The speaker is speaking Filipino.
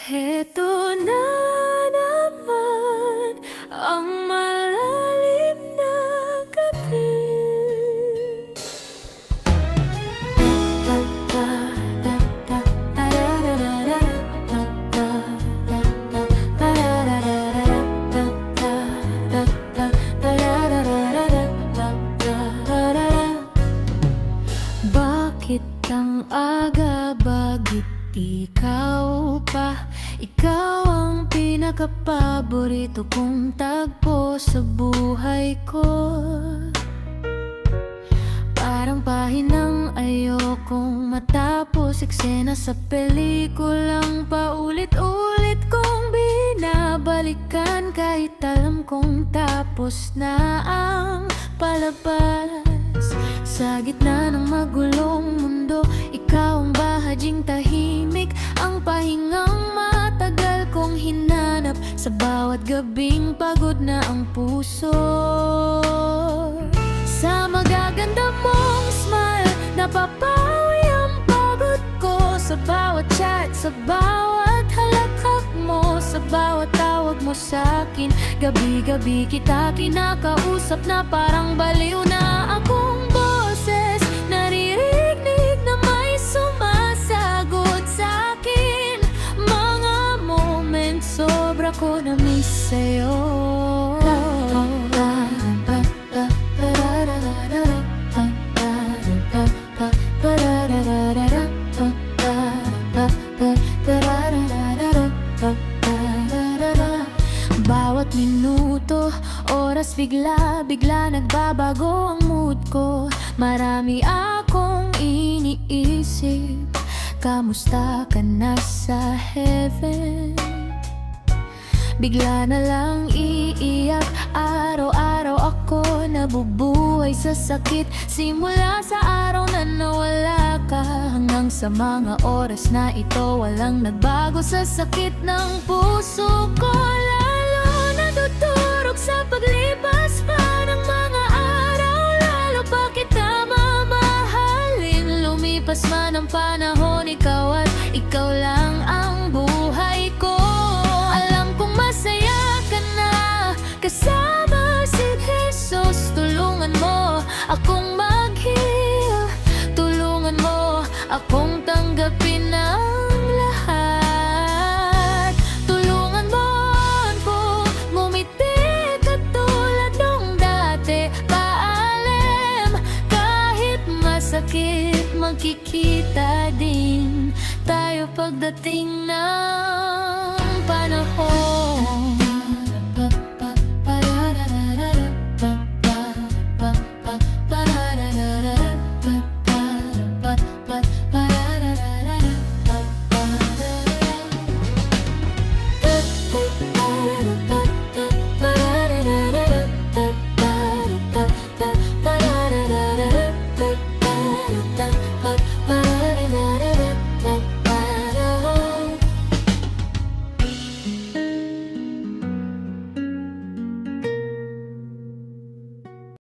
Heto na naman ang malalim na gabi. Bakit ang aga, bakit ikaw pa? Ikaw ang pinakapaborito kong tagpo sa buhay ko. Parang pahinang ayokong matapos eksena sa pelikulang paulit-ulit kong binabalikan. Kahit alam kong tapos na ang palabas. Sa gitna ng magulong mundo, ikaw ang bahaging tahimik, ang pahingang matagal kong hinanap. Sa bawat gabing pagod na ang puso, sa magaganda mong smile napapawi ang pagod ko. Sa bawat chat, sa bawat halakhak mo, sa bawat tawag mo sa'kin, gabi-gabi kita kinakausap na parang baliw na akong boses. Naririnig na may sumasagot sa'kin. Mga moment sobra ko na-miss sa'yo. Bawat minuto, oras bigla nagbabago ang mood ko. Marami akong iniisip, kamusta ka na sa heaven? Bigla na lang iiyak, araw-araw ako nabubuhay sa sakit. Simula sa araw na nawala ka, hanggang sa mga oras na ito, walang nagbago sa sakit ng puso ko. Lalo natuturog sa paglipas pa ng mga araw, lalo pa kita mamahalin. Lumipas man ang panahon, ikaw at